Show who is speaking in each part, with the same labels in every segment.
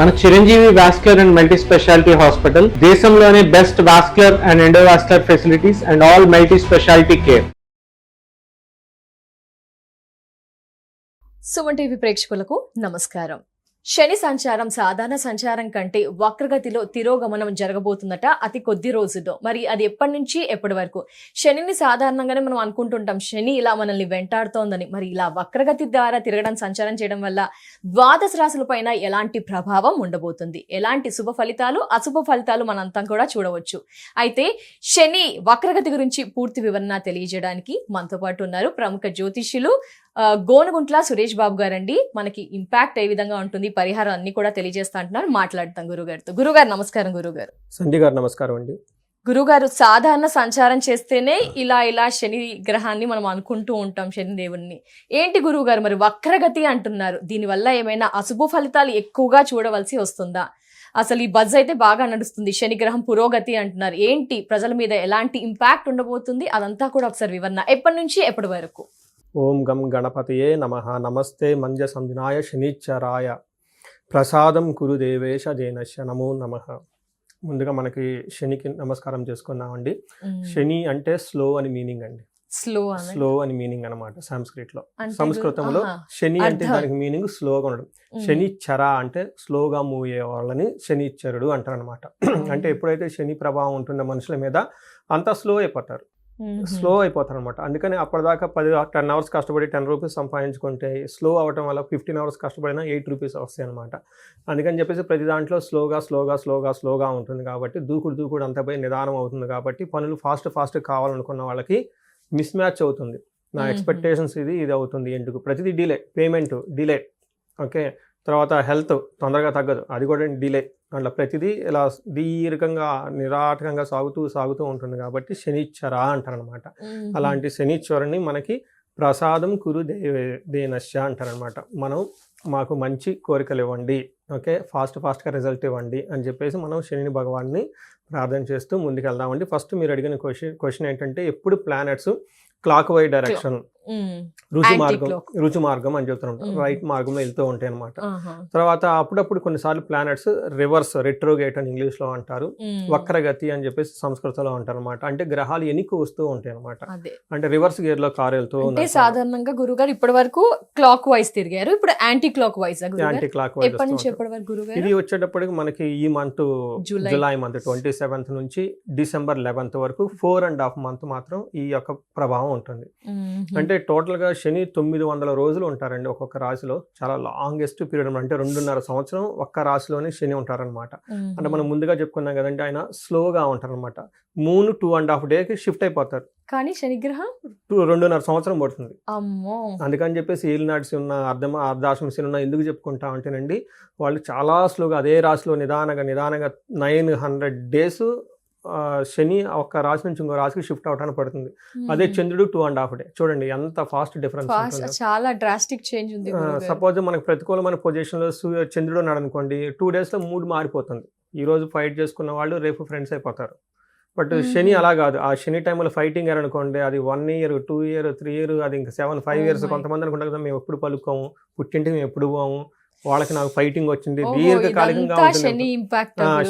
Speaker 1: మన Chiranjeevi vascular and multi speciality hospital దేశంలోనే best vascular and endovascular facilities and all multi speciality care.
Speaker 2: Suman TV ప్రేక్షకులకు నమస్కారం. శని సంచారం సాధారణ సంచారం కంటే వక్రగతిలో తిరోగమనం జరగబోతుందట అతి కొద్ది రోజుల్లో. మరి అది ఎప్పటి నుంచి ఎప్పటి వరకు? శనిని సాధారణంగానే మనం అనుకుంటుంటాం శని ఇలా మనల్ని వెంటాడుతోందని. మరి ఇలా వక్రగతి ద్వారా తిరగడం, సంచారం చేయడం వల్ల ద్వాదశ రాశుల పైన ఎలాంటి ప్రభావం ఉండబోతుంది, ఎలాంటి శుభ ఫలితాలు అశుభ ఫలితాలు మనంతా కూడా చూడవచ్చు. అయితే శని వక్రగతి గురించి పూర్తి వివరణ తెలియజేయడానికి మనతో పాటు ఉన్నారు ప్రముఖ జ్యోతిష్యులు గోనుగుంట్ల సురేష్ బాబు గారండి. మనకి ఇంపాక్ట్ ఏ విధంగా ఉంటుంది, పరిహారం అన్ని కూడా తెలియజేస్తా అంటున్నారు. మాట్లాడతాం గురుగారితో. గురుగారు నమస్కారం. గురుగారు
Speaker 3: సంధ్య గారు నమస్కారం అండి.
Speaker 2: గురుగారు, సాధారణ సంచారం చేస్తేనే ఇలా శని గ్రహాన్ని మనం అనుకుంటూ ఉంటాం, శని దేవుణ్ణి. ఏంటి గురువు గారు మరి వక్రగతి అంటున్నారు, దీనివల్ల ఏమైనా అశుభ ఫలితాలు ఎక్కువగా చూడవలసి వస్తుందా? అసలు ఈ బజ్ అయితే బాగా నడుస్తుంది, శని గ్రహం పురోగతి అంటున్నారు. ఏంటి ప్రజల మీద ఎలాంటి ఇంపాక్ట్ ఉండబోతుంది, అదంతా కూడా ఒకసారి వివరణ ఎప్పటి నుంచి ఎప్పటి వరకు?
Speaker 3: ఓం గం గణపతయే నమః. నమస్తే మంజ సంజనాయ శనిచ్చరాయ ప్రసాదం కురు దేవేశ జైనశ్య నమో నమః. ముందుగా మనకి శనికి నమస్కారం చేసుకున్నామండి. శని అంటే స్లో అని మీనింగ్ అండి. స్లో అని మీనింగ్ అనమాట సంస్కృతంలో. శని అంటే దానికి మీనింగ్ స్లోగా ఉండడం. శని చర అంటే స్లోగా మూవ్ అయ్యే వాళ్ళని శనిచ్చరుడు అంటారు అనమాట. అంటే ఎప్పుడైతే శని ప్రభావం ఉంటుందో మనుషుల మీద అంతా స్లో అయిపోతారు అనమాట. అందుకని అప్పటిదాకా 10 hours కష్టపడి 10 rupees సంపాదించుకుంటే స్లో అవటం వల్ల 15 hours కష్టపడినా 8 rupees వస్తాయి అనమాట. అందుకని చెప్పేసి ప్రతి దాంట్లో స్లోగా ఉంటుంది కాబట్టి దూకుడు అంతా పోయి నిదానం అవుతుంది కాబట్టి పనులు ఫాస్ట్ కావాలనుకున్న వాళ్ళకి మిస్ మ్యాచ్ అవుతుంది. నా ఎక్స్పెక్టేషన్స్ ఇది అవుతుంది, ఎందుకు ప్రతిదీ డిలే, పేమెంట్ డిలే, ఓకే, తర్వాత హెల్త్ తొందరగా తగ్గదు, అది కూడా డిలే, అట్లా ప్రతిదీ ఇలా దీర్ఘంగా నిరాటకంగా సాగుతూ ఉంటుంది కాబట్టి శనిచ్చర అంటారనమాట. అలాంటి శనిచ్చరని మనకి ప్రసాదం కురు దేనశ్య అంటారనమాట. మాకు మంచి కోరికలు ఇవ్వండి, ఓకే, ఫాస్ట్గా రిజల్ట్ ఇవ్వండి అని చెప్పేసి మనం శని భగవాన్ని ప్రార్థన చేస్తూ ముందుకు వెళ్దామండి. ఫస్ట్ మీరు అడిగిన క్వశ్చన్ ఏంటంటే ఎప్పుడు ప్లానెట్స్ క్లాక్ వై డైరెక్షన్ రుచి మార్గం అని చెప్తుంటాం, రైట్ మార్గంలో వెళ్తూ ఉంటాయి అనమాట. తర్వాత అప్పుడప్పుడు కొన్నిసార్లు ప్లానెట్స్ రివర్స్, రెట్రోగేట్ అని ఇంగ్లీష్ లో అంటారు, వక్రగతి అని చెప్పేసి సంస్కృతంలో అంటారు అనమాట. అంటే గ్రహాలు ఎనికి వస్తూ ఉంటాయి అనమాట. అంటే రివర్స్ గేర్ లో కారు వెళ్తూ
Speaker 2: ఉంది. సాధారణంగా గురుగారు ఇప్పటి వరకు క్లాక్ వైజ్ తిరిగారు, ఇప్పుడు యాంటీ క్లాక్ వైజ్.
Speaker 3: ఇది వచ్చేటప్పటికి మనకి ఈ మంత్ జూలై మంత్ 27th నుంచి December 11th వరకు 4.5 months మాత్రం ఈ యొక్క ప్రభావం ఉంటుంది. అంటే టోటల్ గా శని 900 రోజులు ఉంటారండి ఒక్కొక్క రాశిలో. చాలా లాంగెస్ట్ పీరియడ్, అంటే 2.5 సంవత్సరం ఒక్క రాశిలోనే శని ఉంటారనమాట. అంటే మనం ముందుగా చెప్పుకున్నాం కదండి, ఆయన స్లోగా ఉంటారనమాట. మూన్ 2.5 days షిఫ్ట్ అయిపోతారు, కానీ శనిగ్రహం 2.5 సంవత్సరం పడుతుంది. అందుకని చెప్పేసి ఏలినాటి శని ఉన్న అర్ధాశ్రమ శని ఉన్న ఎందుకు చెప్పుకుంటా ఉంటేనండి, వాళ్ళు చాలా స్లోగా అదే రాశిలో నిదానంగా 900 days శని ఒక రాశి నుంచి ఇంకో రాశికి షిఫ్ట్ అవడానికి పడుతుంది. అదే చంద్రుడు 2.5 days. చూడండి ఎంత ఫాస్ట్ డిఫరెన్స్,
Speaker 2: చాలా డ్రాస్టిక్ చేంజ్ ఉంది.
Speaker 3: సపోజ్ మనకు ప్రతికూలమైన పొజిషన్ లో చంద్రుడు ఉన్నాడు అనుకోండి, 2 days లో మూడ్ మారిపోతుంది. ఈ రోజు ఫైట్ చేసుకున్న వాళ్ళు రేపు ఫ్రెండ్స్ అయిపోతారు. బట్ శని అలా కాదు. ఆ శని టైంలో ఫైటింగ్ అనుకోండి, అది 1 year 2 years 3 years, అది ఇంకా 7-5 years. కొంతమంది అనుకుంటారు కదా మేము ఎప్పుడు పలుకోము, పుట్టింటికి మేము ఎప్పుడు పోము, వాళ్ళకి నాకు ఫైటింగ్ వచ్చింది, దీర్ఘకాలికంగా ఉంటుంది.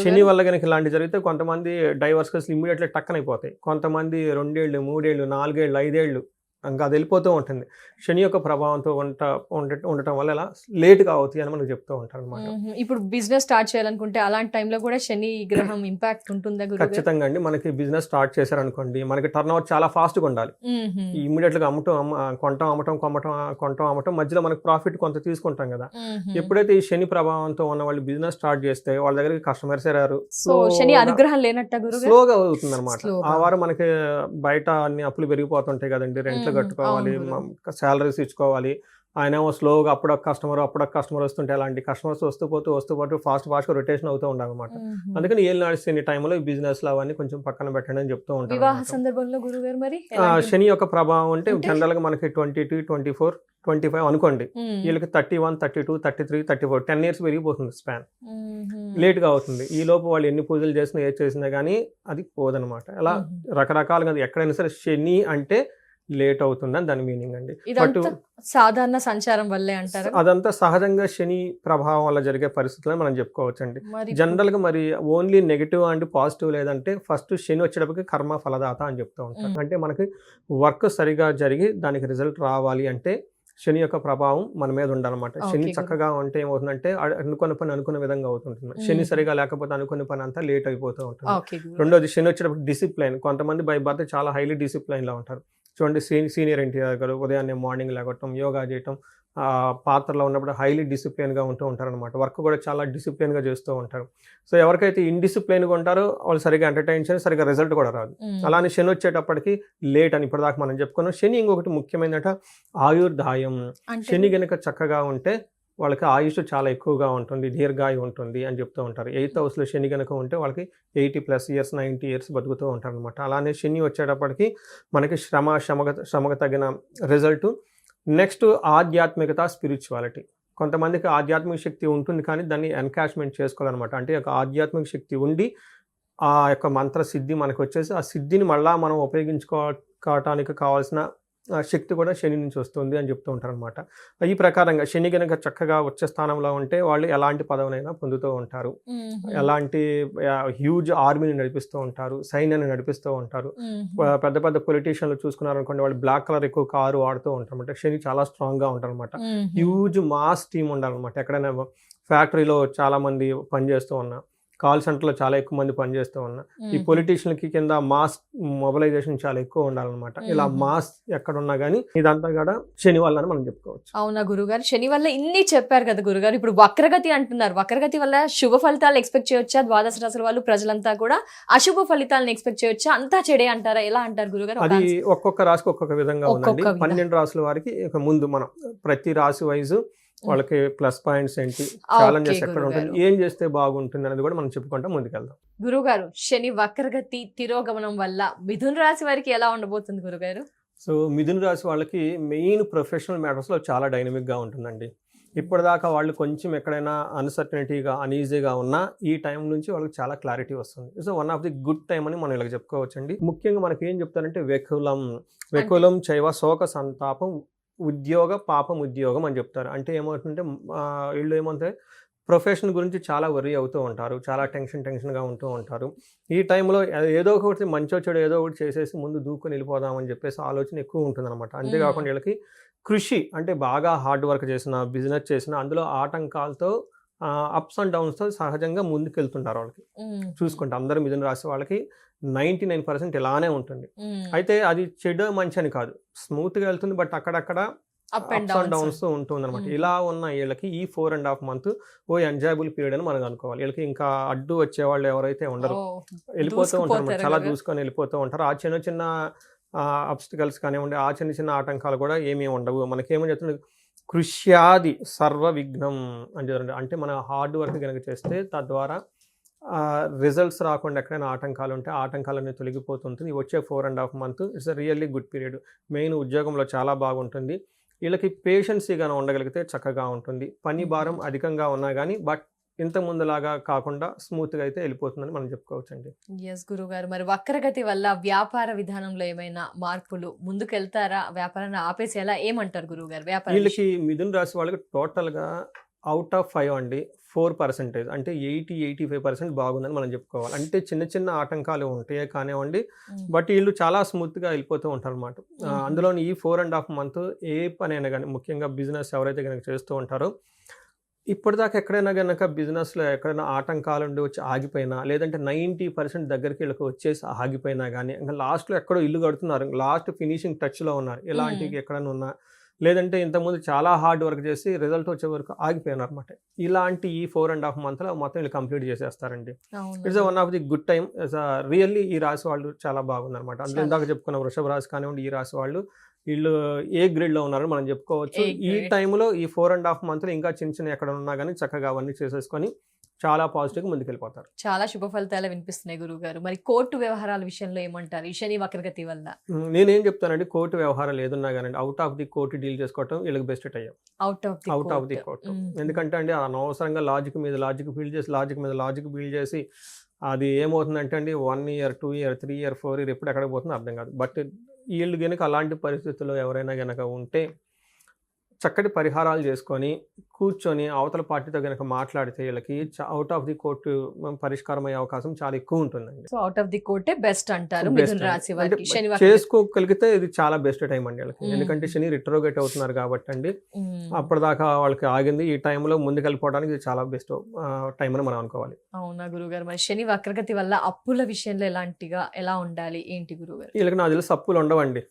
Speaker 3: శని వల్ల కనుక ఇలాంటి జరిగితే కొంతమంది డైవర్స్ కేసులు ఇమ్మీడియట్లీ టక్కన అయిపోతాయి. కొంతమంది 2 years 3 years 4 years 5 years ఇంకా అది వెళ్ళిపోతూ ఉంటుంది. శని యొక్క ప్రభావంతో ఉండటం వల్ల ఇలా లేట్గా అవుతాయి అని మనకు చెప్తూ ఉంటారు అనమాట.
Speaker 2: ఇప్పుడు బిజినెస్ స్టార్ట్ చేయాలనుకుంటే అలాంటి టైంలో కూడా శని గ్రహం ఇంపాక్ట్ ఉంటుందా?
Speaker 3: ఖచ్చితంగా అండి. మనకి బిజినెస్ స్టార్ట్ చేశారనుకోండి, మనకి టర్న్ ఓవర్ చాలా ఫాస్ట్గా ఉండాలి. ఇమ్మీడియట్గా కొంటాం అమ్మటం మధ్యలో మనకి ప్రాఫిట్ కొంత తీసుకుంటాం కదా. ఎప్పుడైతే ఈ శని ప్రభావంతో ఉన్న వాళ్ళు బిజినెస్ స్టార్ట్ చేస్తే వాళ్ళ దగ్గరికి కస్టమర్స్ రారు,
Speaker 2: శని అనుగ్రహం లేనట్టు
Speaker 3: స్లోగా అవుతుంది అనమాట. ఆ వారం మనకి బయట అన్ని అప్పులు పెరిగిపోతుంటాయి కదండి, రెంట్లు కట్టుకోవాలి, శాలరీస్ ఇచ్చుకోవాలి. ఆయన ఏమో స్లోగా అప్పుడొక కస్టమర్ వస్తుంటే అలాంటి కస్టమర్స్ వస్తూ పాటు ఫాస్ట్గా రొటేషన్ అవుతూ ఉండాలన్నమాట. అందుకని ఏలినాటి శని టైంలో ఈ బిజినెస్ లో అవన్నీ కొంచెం పక్కన పెట్టండి అని చెప్తూ ఉంటారు.
Speaker 2: వివాహ సందర్భంలో గురుగారు మరి
Speaker 3: శని యొక్క ప్రభావం అంటే జనరల్ గా మనకి 22, 24, 25 అనుకోండి, వీళ్ళకి 31, 32, 33, 34 10 years పెరిగిపోతుంది స్పాన్. లేట్ గా అవుతుంది. ఈ లోపు వాళ్ళు ఎన్ని పూజలు చేసినా ఏది చేసినా కానీ అది పోదనమాట. అలా రకరకాలుగా ఎక్కడైనా సరే శని అంటే లేట్ అవుతుందని దాని మీనింగ్ అండి. బట్
Speaker 2: ఇదంతా సాధారణ సంచారం వల్లే అంటారా?
Speaker 3: అదంతా సహజంగా శని ప్రభావం వల్ల జరిగే పరిస్థితులను మనం చెప్పుకోవచ్చండి.
Speaker 2: మరి
Speaker 3: జనరల్గా మరి ఓన్లీ నెగిటివ్ అండ్ పాజిటివ్ లేదంటే ఫస్ట్ శని వచ్చేటప్పటికి కర్మ ఫలదాత అని చెప్తూ ఉంటారు. అంటే మనకి వర్క్ సరిగా జరిగి దానికి రిజల్ట్ రావాలి అంటే శని యొక్క ప్రభావం మన మీద ఉండాలన్నమాట. శని
Speaker 2: Okay,
Speaker 3: చక్కగా ఉంటే ఏమవుతుందంటే అనుకున్న పని అనుకున్న విధంగా అవుతుంటుంది. శని సరిగా లేకపోతే అనుకున్న పని అంతా లేట్ అయిపోతూ ఉంటుంది.
Speaker 2: ఓకే గురుగారు.
Speaker 3: రెండోది శని వచ్చేటప్పుడు డిసిప్లైన్. కొంతమంది బై బర్త్ చాలా హైలీ డిసిప్లైన్లో ఉంటారు. చూడండి సీనియర్ ఎన్టీఆర్ గారు ఉదయాన్నే మార్నింగ్ లేగటం, యోగా చేయటం, పాత్రలో ఉన్నప్పుడు హైలీ డిసిప్లైన్గా ఉంటూ ఉంటారనమాట. వర్క్ కూడా చాలా డిసిప్లైన్గా చేస్తూ ఉంటారు. సో ఎవరికైతే ఇండిసిప్లైన్గా ఉంటారో వాళ్ళు సరిగా ఎంటర్టైన్ చేసి సరిగా రిజల్ట్ కూడా రాదు. అలానే శని వచ్చేటప్పటికి లేట్ అని ఇప్పటిదాకా మనం చెప్పుకున్నాం. శని ఇంకొకటి ముఖ్యమైనట ఆయుర్దాయం.
Speaker 2: అంటే
Speaker 3: శని గనుక చక్కగా ఉంటే వాళ్ళకి ఆయుష్ చాలా ఎక్కువగా ఉంటుంది, దీర్ఘాయు ఉంటుంది అని చెప్తూ ఉంటారు. 8th హౌస్లో శని కనుక ఉంటే వాళ్ళకి 80+ ఇయర్స్ 90 ఇయర్స్ బతుకుతూ ఉంటారు అనమాట. అలానే శని వచ్చేటప్పటికి మనకి శ్రమకు తగిన రిజల్ట్. నెక్స్ట్ ఆధ్యాత్మికత, స్పిరిచువాలిటీ. కొంతమందికి ఆధ్యాత్మిక శక్తి ఉంటుంది కానీ దాన్ని ఎన్కాష్మెంట్ చేసుకోవాలన్నమాట. అంటే ఒక ఆధ్యాత్మిక శక్తి ఉండి ఆ యొక్క మంత్ర సిద్ధి మనకు వచ్చేసి ఆ సిద్ధిని మళ్ళా మనం ఉపయోగించుకోవటానికి కావాల్సిన శక్తి కూడా శని నుంచి వస్తుంది అని చెప్తూ ఉంటారు అనమాట. ఈ ప్రకారంగా శని కనుక చక్కగా వచ్చే స్థానంలో ఉంటే వాళ్ళు ఎలాంటి పదవినైనా పొందుతూ ఉంటారు. ఎలాంటి హ్యూజ్ ఆర్మీని నడిపిస్తూ ఉంటారు, సైన్యాన్ని నడిపిస్తూ ఉంటారు. పెద్ద పెద్ద పొలిటీషియన్లు చూసుకున్నారనుకోండి, వాళ్ళు బ్లాక్ కలర్ ఎక్కువ కారు వాడుతూ ఉంటారు అనమాట. శని చాలా స్ట్రాంగ్గా ఉంటారు అనమాట. హ్యూజ్ మాస్ టీమ్ ఉండాలన్నమాట. ఎక్కడైనా ఫ్యాక్టరీలో చాలా మంది పనిచేస్తూ ఉన్నా, కాల్ సెంటర్లో చాలా ఎక్కువ మంది పనిచేస్తూ ఉన్నా, ఈ పొలిటీషియన్కి కింద మాస్ మొబిలైజేషన్ చాలా ఎక్కువ ఉండాలన్నమాట. ఇలా మాస్ ఎక్కడున్నా కానీ ఇదంతా కూడా శని వల్ల అని మనం చెప్పుకోవచ్చు.
Speaker 2: అవునా గురుగారు, శని వల్ల ఇన్ని చెప్పారు కదా గురుగారు. ఇప్పుడు వక్రగతి అంటున్నారు, వక్రగతి వల్ల శుభ ఫలితాలు ఎక్స్పెక్ట్ చేయొచ్చా? ద్వాదశ రాశుల వాళ్ళు ప్రజలంతా కూడా అశుభ ఫలితాలను ఎక్స్పెక్ట్ చేయొచ్చా? అంతా చెడే అంటారా? ఎలా అంటారు గురుగారు?
Speaker 3: అది ఒక్కొక్క రాశికి ఒక్కొక్క విధంగా ఉందండి. 12 రాశుల వారికి ఇక ముందు మనం ప్రతి రాశి వైజ్ వాళ్ళకి ప్లస్ పాయింట్స్ ఏంటి, ఛాలెంజెస్ ఎక్కడ ఉంటుంది, ఏం చేస్తే బాగుంటుంది అనేది కూడా మనం చెప్పుకుంటాం ముందుకెళ్దాం.
Speaker 2: గురుగారు, శని వక్రగతి తిరోగమనం వల్ల మిథున రాశి వారికి ఎలా ఉండబోతుంది గురుగారు?
Speaker 3: సో మిథున రాశి వాళ్ళకి మెయిన్ ప్రొఫెషనల్ మ్యాటర్స్లో చాలా డైనమిక్గా ఉంటుందండి. ఇప్పటిదాకా వాళ్ళు కొంచెం ఎక్కడైనా అన్సర్టనిటీగా అన్ఈజీగా ఉన్నా ఈ టైం నుంచి వాళ్ళకి చాలా క్లారిటీ వస్తుంది. So one of the good time అని మనం ఇలా చెప్పుకోవచ్చండి. ముఖ్యంగా మనకి ఏం చెప్తారంటే వెకులం చైవ శోక సంతాపం ఉద్యోగ పాపం ఉద్యోగం అని చెప్తారు. అంటే ఏమవుతుందంటే వీళ్ళు ఏమంటే ప్రొఫెషన్ గురించి చాలా వరీ అవుతూ ఉంటారు, చాలా టెన్షన్గా ఉంటూ ఉంటారు. ఈ టైంలో ఏదో ఒకటి మంచో చెడు ఏదో ఒకటి చేసేసి ముందు దూకుని వెళ్ళిపోదామని చెప్పేసి ఆలోచన ఎక్కువ ఉంటుందన్నమాట. అంతేకాకుండా వీళ్ళకి కృషి అంటే బాగా హార్డ్ వర్క్ చేసిన, బిజినెస్ చేసిన, అందులో ఆటంకాలతో అప్స్ అండ్ డౌన్స్తో సహజంగా ముందుకు వెళ్తుంటారు. వాళ్ళకి చూసుకుంటే అందరూ మిథున రాశి వాళ్ళకి 99% ఇలానే ఉంటుంది. అయితే అది చెడు మంచి అని కాదు, స్మూత్గా వెళ్తుంది, బట్ అక్కడక్కడ అప్స్ అండ్ డౌన్స్ ఉంటుంది అనమాట. ఇలా ఉన్న వీళ్ళకి ఈ 4.5 months ఎంజాయబుల్ పీరియడ్ అని మనం అనుకోవాలి. వీళ్ళకి ఇంకా అడ్డు వచ్చేవాళ్ళు ఎవరైతే ఉండరు, వెళ్ళిపోతూ ఉంటారు, చాలా దూసుకొని వెళ్ళిపోతూ ఉంటారు. ఆ చిన్న అబ్స్టికల్స్ కానివ్వండి, ఆ చిన్న ఆటంకాలు కూడా ఏమీ ఉండవు. మనకేమని చెప్తుంది, కృష్యాది సర్వ విఘ్నం అని చెప్తుంది. అంటే మన హార్డ్ వర్క్ కనుక చేస్తే తద్వారా రిజల్ట్స్ రాకుండా ఎక్కడైనా ఆటంకాలు ఉంటే ఆటంకాలన్నీ తొలగిపోతుంటుంది. వచ్చే 4.5 months it's a really good period. Main ఉద్యోగంలో చాలా బాగుంటుంది. వీళ్ళకి పేషెన్సీగా ఉండగలిగితే చక్కగా ఉంటుంది. పని భారం అధికంగా ఉన్నా కానీ బట్ ఇంత ముందులాగా కాకుండా స్మూత్గా అయితే వెళ్ళిపోతుందని మనం చెప్పుకోవచ్చండి.
Speaker 2: ఎస్ గురుగారు, మరి వక్రగతి వల్ల వ్యాపార విధానంలో ఏమైనా మార్పులు, ముందుకెళ్తారా? వ్యాపారాన్ని ఆపేసేలా ఏమంటారు గురుగారు?
Speaker 3: వీళ్ళకి మిథున రాశి వాళ్ళకి టోటల్గా అవుట్ ఆఫ్ 5 అండి 4%, అంటే 80-85% బాగుందని మనం చెప్పుకోవాలి. అంటే చిన్న ఆటంకాలు ఉంటాయి కానివ్వండి, బట్ వీళ్ళు చాలా స్మూత్గా వెళ్ళిపోతూ ఉంటారు అనమాట. అందులోని ఈ 4.5 months ఏ పనైనా కానీ, ముఖ్యంగా బిజినెస్ ఎవరైతే కనుక చేస్తూ ఉంటారో, ఇప్పటిదాకా ఎక్కడైనా కనుక బిజినెస్లో ఎక్కడైనా ఆటంకాలు ఉండి వచ్చి ఆగిపోయినా, లేదంటే 90% దగ్గరికి వీళ్ళకి వచ్చేసి ఆగిపోయినా కానీ, ఇంకా లాస్ట్లో ఎక్కడో ఇల్లు కడుతున్నారు, లాస్ట్ ఫినిషింగ్ టచ్లో ఉన్నారు, ఇలాంటివి ఎక్కడైనా ఉన్నా, లేదంటే ఇంతకుముందు చాలా హార్డ్ వర్క్ చేసి రిజల్ట్ వచ్చే వరకు ఆగిపోయినారు అనమాట. ఇలాంటి ఈ 4.5 months మొత్తం వీళ్ళు కంప్లీట్ చేసేస్తారండి. It's one of the good time. Really ఈ రాశి వాళ్ళు చాలా బాగుందన్నమాట. అందులో ఇందాక చెప్పుకున్న వృషభ రాశి కానివ్వండి, ఈ రాశి వాళ్ళు వీళ్ళు ఏ గ్రేడ్లో ఉన్నారని మనం చెప్పుకోవచ్చు. ఈ టైంలో ఈ 4.5 months ఇంకా చిన్న ఎక్కడ ఉన్నా కానీ చక్కగా అవన్నీ చేసేసుకొని చాలా పాజిటివ్గా ముందుకెళ్ళిపోతారు.
Speaker 2: చాలా శుభ ఫలితాలు వినిపిస్తున్నాయి గురుగారు. మరి కోర్టు వ్యవహారాల విషయంలో ఏమంటారు ఈ శని వక్రగతి వల్ల?
Speaker 3: నేనేం చెప్తానండి, కోర్టు వ్యవహారాలు ఏదున్నా కానీ out of the court deal చేసుకోవటం వీళ్ళకి best time. Out of the court ఎందుకంటే అండి అనవసరంగా లాజిక్ మీద లాజిక్ బిల్డ్ చేసి అది ఏమవుతుందంటే అండి 1 ఇయర్ 2 ఇయర్ 3 ఇయర్ 4 ఇయర్ ఎప్పుడు ఎక్కడికి పోతుందో అర్థం కాదు. బట్ వీళ్ళు గనుక అలాంటి పరిస్థితుల్లో ఎవరైనా గనక ఉంటే చక్కటి పరిహారాలు చేసుకొని కూర్చొని అవతల పార్టీతో గనక మాట్లాడితే వీళ్ళకి అవుట్ ఆఫ్ ది కోర్టు పరిష్కారం అయ్యే అవకాశం చాలా ఎక్కువ ఉంటుందండి.
Speaker 2: సో అవుట్ ఆఫ్ ది కోర్టే బెస్ట్ అంటారు
Speaker 3: Best
Speaker 2: మిథున
Speaker 3: అండి.
Speaker 2: రాశి
Speaker 3: అంటే
Speaker 2: వారికి శని
Speaker 3: చేసుకోగలిగితే ఇది చాలా బెస్ట్ టైం అండి వాళ్ళకి.
Speaker 2: Mm.
Speaker 3: ఎందుకంటే శని రిట్రోగేట్ అవుతున్నారు కాబట్టి అండి అప్పటిదాకా వాళ్ళకి ఆగింది. ఈ టైంలో ముందుకెళ్ళిపోవడానికి ఇది చాలా బెస్ట్ టైం అని మనం అనుకోవాలి.
Speaker 2: అవునా గురుగారు, మరి శని వక్రగతి వల్ల అప్పుల విషయంలో ఎలా ఉండాలి ఏంటి గురుగారు?
Speaker 3: వీళ్ళకి నాకు తెలిసి అప్పులు ఉండవండి.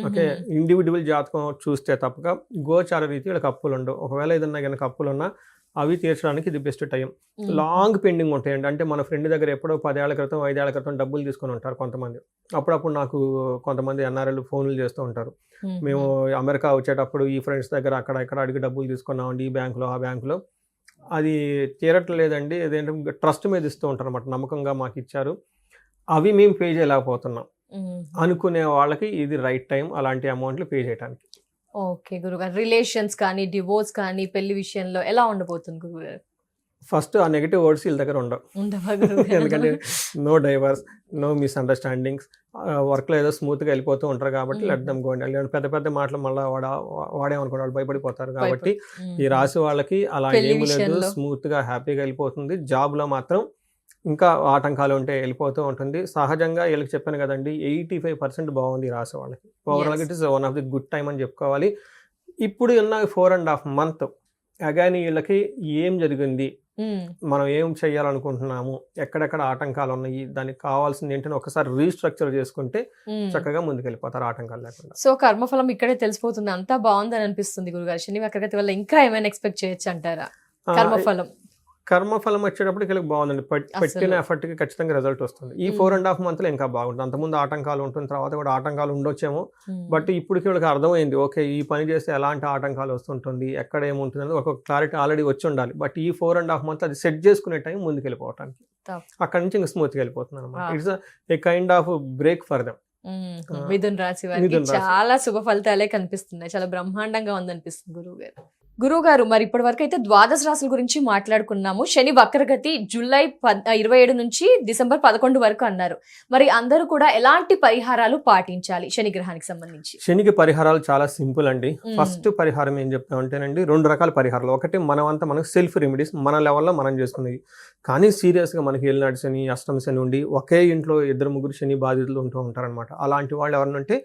Speaker 3: ఓకే, ఇండివిజువల్ జాతకం చూస్తే తప్పక గోచార రీతి వీళ్ళకి అప్పులు ఉండవు. ఒకవేళ ఏదన్నా కనుక అప్పులు ఉన్నా అవి తీర్చడానికి ఇది బెస్ట్ టైం. లాంగ్ పెండింగ్ ఉంటాయండి. అంటే మన ఫ్రెండ్ దగ్గర ఎప్పుడో 10 ఏళ్ల క్రితం 5 ఏళ్ల క్రితం డబ్బులు తీసుకొని ఉంటారు కొంతమంది. అప్పుడప్పుడు నాకు కొంతమంది ఎన్ఆర్ఐలు ఫోన్లు చేస్తూ ఉంటారు. మేము అమెరికా వచ్చేటప్పుడు ఈ ఫ్రెండ్స్ దగ్గర అక్కడ ఇక్కడ అడిగి డబ్బులు తీసుకున్నామండి, ఈ బ్యాంకులో ఆ బ్యాంకులో. అది తీరట్లేదండి. అదేంటే ట్రస్ట్ మీద ఇస్తూ ఉంటారు అన్నమాట, నమ్మకంగా మాకు ఇచ్చారు, అవి మేము పే చేయలేకపోతున్నాం అనుకునే వాళ్ళకి ఇది రైట్ టైం అలాంటి అమౌంట్లు పే చేయడానికి.
Speaker 2: ఓకే గురుగారు, రిలేషన్స్ కానీ డివోర్స్ కానీ పెళ్లి విషయంలో ఎలా ఉండబోతుంది గురుగారు?
Speaker 3: ఫస్ట్ ఆ నెగిటివ్ వర్డ్స్ వీళ్ళ దగ్గర ఉండవు.
Speaker 2: ఉండవా గురుగారు?
Speaker 3: ఎందుకంటే నో డైవర్స్, నో మిస్అండర్స్టాండింగ్స్, వర్క్లో ఏదో స్మూత్గా వెళ్ళిపోతూ ఉంటారు కాబట్టి లెట్ దెమ్ గో అండి. లేదంటే పెద్ద పెద్ద మాటలు మళ్ళీ వాడేమనుకోండి వాళ్ళు భయపడిపోతారు కాబట్టి ఈ రాశి వాళ్ళకి అలా
Speaker 2: పెళ్లి
Speaker 3: ఏమి లేదు,
Speaker 2: విషయంలో.
Speaker 3: స్మూత్గా హ్యాపీగా వెళ్ళిపోతుంది. జాబ్లో మాత్రం ఇంకా ఆటంకాలు ఉంటే వెళ్ళిపోతూ ఉంటుంది. సహజంగా వీళ్ళకి చెప్పాను కదండి 85% బాగుంది ఈ రాశి వాళ్ళకి. ఓవరాల్గా it is one of the good time అని చెప్పుకోవాలి. ఇప్పుడు ఉన్న 4.5 months అగాని వీళ్ళకి ఏం జరిగింది, మనం ఏం చేయాలనుకుంటున్నాము, ఎక్కడెక్కడ ఆటంకాలు ఉన్నాయి, దానికి కావాల్సింది ఏంటని ఒకసారి రీస్ట్రక్చర్ చేసుకుంటే చక్కగా ముందుకెళ్ళిపోతారు ఆటంకాలు లేకుండా.
Speaker 2: సో కర్మఫలం ఇక్కడే తెలిసిపోతుంది, అంతా బాగుందని అనిపిస్తుంది గురుగారు. శని వక్రగతి వల్ల ఇంకా ఏమైనా ఎక్స్పెక్ట్ చేయొచ్చు అంటారా? కర్మఫలం
Speaker 3: కర్మఫలం వచ్చేటప్పటికి వీళ్ళకి బాగుందండి. పెట్టిన ఎఫర్ట్కి ఖచ్చితంగా రిజల్ట్ వస్తుంది. ఈ 4.5 months ఇంకా బాగుంటుంది. అంతకుముందు ఆటంకాలు ఉంటుంది, తర్వాత కూడా ఆటంకాలు ఉండొచ్చేమో. బట్ ఇప్పటికి వీళ్ళకి అర్థమైంది, ఓకే ఈ పని చేస్తే ఎలాంటి ఆటంకాలు వస్తుంటుంది, ఎక్కడ ఏముంటుంది అనేది ఒక క్లారిటీ ఆల్రెడీ వచ్చి ఉండాలి. బట్ ఈ 4.5 months అది సెట్ చేసుకునే టైం ముందుకు వెళ్ళిపోవటానికి. అక్కడ నుంచి ఇంకా స్మూత్గా వెళ్ళిపోతుంది అనమాట. It's a kind of break for them.
Speaker 2: మిథున రాశి వారికి చాలా శుభ ఫలితాలే కనిపిస్తున్నాయి. చాలా బ్రహ్మాండంగా ఉందనిపిస్తుంది గురువు గారు. మరి ఇప్పటి వరకు అయితే ద్వాదశ రాశుల గురించి మాట్లాడుకున్నాము. శని వక్రగతి జూలై 27 నుంచి డిసెంబర్ 11 వరకు అన్నారు. మరి అందరూ కూడా ఎలాంటి పరిహారాలు పాటించాలి శని గ్రహానికి సంబంధించి?
Speaker 3: శనికి పరిహారాలు చాలా సింపుల్ అండి. ఫస్ట్ పరిహారం ఏం చెప్తామంటేనండి 2 రకాల పరిహారాలు. ఒకటి మనకు సెల్ఫ్ రెమెడీస్, మన లెవెల్లో మనం చేసుకునేవి. కానీ సీరియస్గా మనకి ఏలినాటి శని, అష్టమ శని ఉండి ఒకే ఇంట్లో 2-3 శని బాధితులు ఉంటూ ఉంటారనమాట. అలాంటి వాళ్ళు ఎవరంటే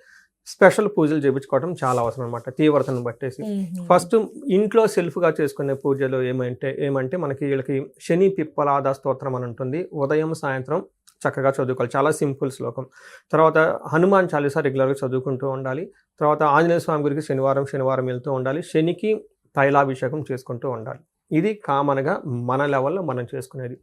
Speaker 3: స్పెషల్ పూజలు చేయించుకోవడం చాలా అవసరం అనమాట, తీవ్రతను బట్టేసి. ఫస్ట్ ఇంట్లో సెల్ఫ్గా చేసుకునే పూజలు ఏమంటే మనకి వీళ్ళకి శని పిప్పలాద స్తోత్రం అని ఉంటుంది. ఉదయం సాయంత్రం చక్కగా చదువుకోవాలి, చాలా సింపుల్ శ్లోకం. తర్వాత హనుమాన్ చాలీసా రెగ్యులర్గా చదువుకుంటూ ఉండాలి. తర్వాత ఆంజనేయ స్వామి గురికి శనివారం వెళ్తూ ఉండాలి. శనికి తైలాభిషేకం చేసుకుంటూ ఉండాలి. ఇది కామన్గా మన లెవెల్లో మనం చేసుకునేది.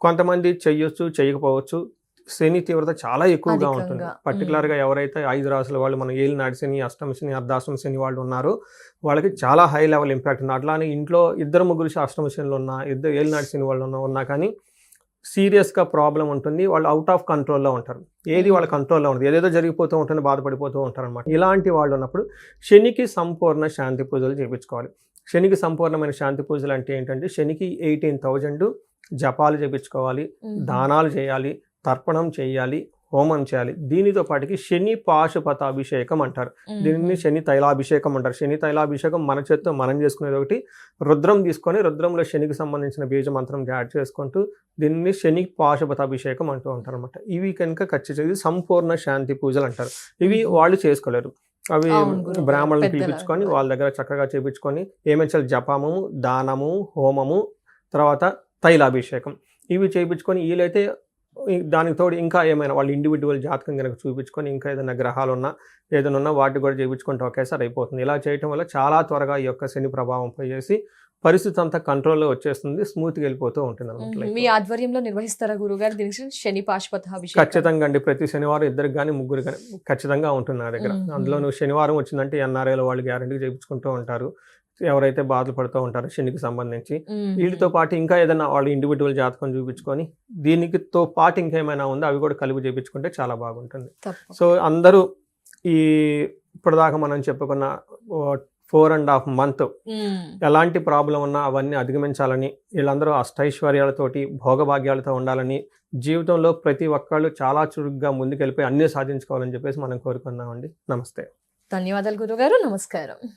Speaker 3: కొంతమంది చెయ్యొచ్చు, చేయకపోవచ్చు. శని తీవ్రత చాలా ఎక్కువగా ఉంటుంది. పర్టికులర్గా ఎవరైతే 5 రాసుల వాళ్ళు, మన ఏలినాటి శని, అష్టమ శని, అర్ధాష్టమ శని వాళ్ళు ఉన్నారో వాళ్ళకి చాలా హై లెవెల్ ఇంపాక్ట్ ఉంది. అట్లానే ఇంట్లో 2-3 అష్టమ శనులు ఉన్నా, 2 ఏలినాటి శని వాళ్ళు ఉన్నా కానీ సీరియస్గా ప్రాబ్లం ఉంటుంది. వాళ్ళు అవుట్ ఆఫ్ కంట్రోల్లో ఉంటారు. ఏది వాళ్ళ కంట్రోల్లో ఉంటుంది, ఏదేదో జరిగిపోతూ ఉంటుంది, బాధపడిపోతూ ఉంటారు అనమాట. ఇలాంటి వాళ్ళు ఉన్నప్పుడు శనికి సంపూర్ణ శాంతి పూజలు చేయించుకోవాలి. శనికి సంపూర్ణమైన శాంతి పూజలు అంటే ఏంటంటే శనికి 18,000 జపాలు చేయించుకోవాలి, దానాలు చేయాలి, తర్పణం చేయాలి, హోమం చేయాలి. దీనితో పాటుకి శని పాశుపతాభిషేకం అంటారు, దీనిని శని తైలాభిషేకం అంటారు. శని తైలాభిషేకం మన చేత్తో మనం చేసుకునేది ఒకటి. రుద్రం తీసుకొని రుద్రంలో శనికి సంబంధించిన బీజ మంత్రం యాడ్ చేసుకుంటూ దీనిని శని పాశుపతాభిషేకం అంటూ ఉంటారు అనమాట. ఇవి కనుక ఖచ్చితంగా సంపూర్ణ శాంతి పూజలు అంటారు. ఇవి వాళ్ళు చేసుకోలేరు. అవి బ్రాహ్మణులను పిలిపించుకొని వాళ్ళ దగ్గర చక్కగా చేయించుకొని ఏమేమి జపము, దానము, హోమము, తర్వాత తైలాభిషేకం ఇవి చేయించుకొని వీలైతే దానికి తోడు ఇంకా ఏమైనా వాళ్ళు ఇండివిజువల్ జాతకం కనుక చూపించుకొని ఇంకా ఏదైనా గ్రహాలు ఉన్నా ఏదైనా ఉన్నా వాటికి కూడా చేయించుకుంటే ఒకేసారి అయిపోతుంది. ఇలా చేయటం వల్ల చాలా త్వరగా ఈ యొక్క శని ప్రభావం పోయేసి పరిస్థితి అంతా కంట్రోల్లో వచ్చేస్తుంది, స్మూత్గా వెళ్ళిపోతూ ఉంటుంది అనమాట.
Speaker 2: మీ ఆధ్వర్యంలో నిర్వహిస్తారా గురుగారు దీనికి శని పాశుపతాభిషేకం?
Speaker 3: ఖచ్చితంగా అండి. ప్రతి శనివారం 2 కానీ 3 కానీ ఖచ్చితంగా ఉంటుంది నా దగ్గర. అందులో నువ్వు శనివారం వచ్చిందంటే ఎన్ఆర్ఐలో వాళ్ళు గ్యారంటీ చేయించుకుంటూ ఉంటారు. ఎవరైతే బాధలు పడుతూ ఉంటారో శనికి సంబంధించి వీటితో పాటు ఇంకా ఏదైనా వాళ్ళు ఇండివిజువల్ జాతకం చూపించుకొని దీనికితో పాటు ఇంకేమైనా ఉందో అవి కూడా కలిపి చేయించుకుంటే చాలా బాగుంటుంది. సో అందరూ ఈ ఇప్పటిదాకా మనం చెప్పుకున్న 4.5 month ఎలాంటి ప్రాబ్లం ఉన్నా అవన్నీ అధిగమించాలని, వీళ్ళందరూ అష్టైశ్వర్యాలతోటి భోగభాగ్యాలతో ఉండాలని, జీవితంలో ప్రతి ఒక్కళ్ళు చాలా చురుగ్గా ముందుకెళ్ళిపోయి అన్నీ సాధించుకోవాలని చెప్పేసి మనం కోరుకుందామండి. నమస్తే.
Speaker 2: ధన్యవాదాలు గురుగారు. నమస్కారం.